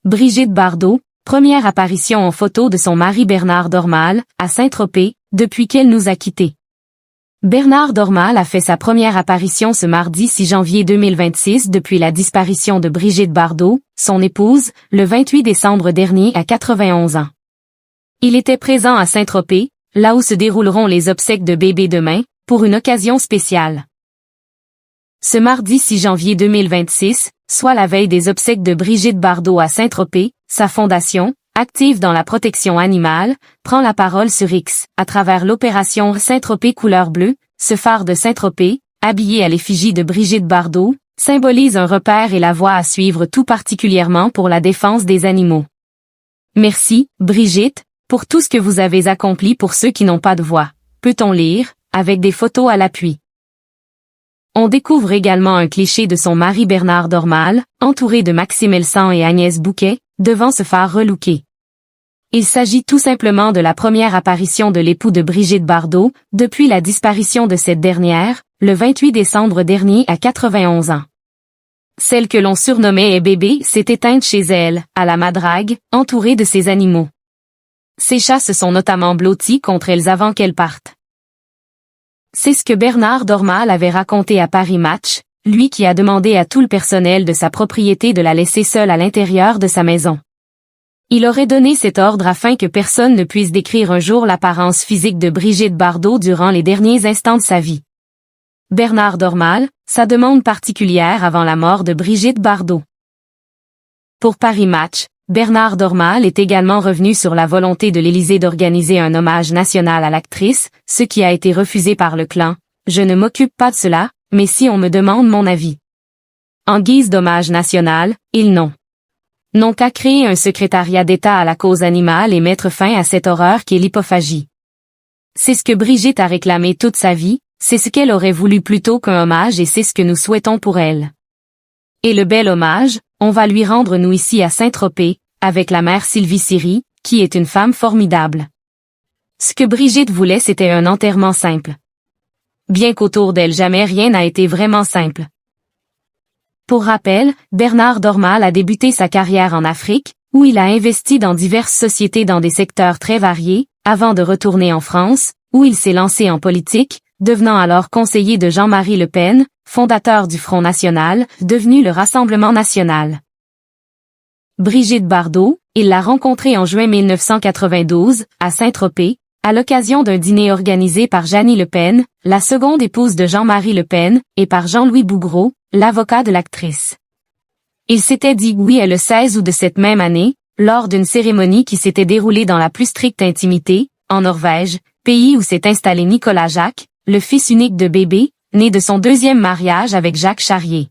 Brigitte Bardot, première apparition en photo de son mari Bernard Dormal, à Saint-Tropez, depuis qu'elle nous a quittés. Bernard Dormal a fait sa première apparition ce mardi 6 janvier 2026 depuis la disparition de Brigitte Bardot, son épouse, le 28 décembre dernier à 91 ans. Il était présent à Saint-Tropez, là où se dérouleront les obsèques de bébé demain, pour une occasion spéciale. Ce mardi 6 janvier 2026, soit la veille des obsèques de Brigitte Bardot à Saint-Tropez, sa fondation, active dans la protection animale, prend la parole sur X, à travers l'opération Saint-Tropez couleur bleue. Ce phare de Saint-Tropez, habillé à l'effigie de Brigitte Bardot, symbolise un repère et la voie à suivre tout particulièrement pour la défense des animaux. Merci, Brigitte, pour tout ce que vous avez accompli pour ceux qui n'ont pas de voix, peut-on lire, avec des photos à l'appui. On découvre également un cliché de son mari Bernard Dormal, entouré de Maxime Elsan et Agnès Bouquet, devant ce phare relooké. Il s'agit tout simplement de la première apparition de l'époux de Brigitte Bardot, depuis la disparition de cette dernière, le 28 décembre dernier à 91 ans. Celle que l'on surnommait bébé s'est éteinte chez elle, à la madrague, entourée de ses animaux. Ses chats se sont notamment blottis contre elles avant qu'elles partent. C'est ce que Bernard Dormal avait raconté à Paris Match, lui qui a demandé à tout le personnel de sa propriété de la laisser seule à l'intérieur de sa maison. Il aurait donné cet ordre afin que personne ne puisse décrire un jour l'apparence physique de Brigitte Bardot durant les derniers instants de sa vie. Bernard Dormal, sa demande particulière avant la mort de Brigitte Bardot. Pour Paris Match, Bernard Dormal est également revenu sur la volonté de l'Élysée d'organiser un hommage national à l'actrice, ce qui a été refusé par le clan. Je ne m'occupe pas de cela, mais si on me demande mon avis. En guise d'hommage national, ils n'ont qu'à créer un secrétariat d'État à la cause animale et mettre fin à cette horreur qu'est l'hypophagie. C'est ce que Brigitte a réclamé toute sa vie, c'est ce qu'elle aurait voulu plutôt qu'un hommage et c'est ce que nous souhaitons pour elle. Et le bel hommage, on va lui rendre nous ici à Saint-Tropez, avec la mère Sylvie Siri, qui est une femme formidable. Ce que Brigitte voulait c'était un enterrement simple. Bien qu'autour d'elle jamais rien n'a été vraiment simple. Pour rappel, Bernard Dormal a débuté sa carrière en Afrique, où il a investi dans diverses sociétés dans des secteurs très variés, avant de retourner en France, où il s'est lancé en politique, devenant alors conseiller de Jean-Marie Le Pen, fondateur du Front National, devenu le Rassemblement National. Brigitte Bardot, il l'a rencontrée en juin 1992, à Saint-Tropez, à l'occasion d'un dîner organisé par Jeannie Le Pen, la seconde épouse de Jean-Marie Le Pen, et par Jean-Louis Bougreau, l'avocat de l'actrice. Il s'était dit oui le 16 août de cette même année, lors d'une cérémonie qui s'était déroulée dans la plus stricte intimité, en Norvège, pays où s'est installé Nicolas Jacques, le fils unique de bébé, né de son deuxième mariage avec Jacques Charrier.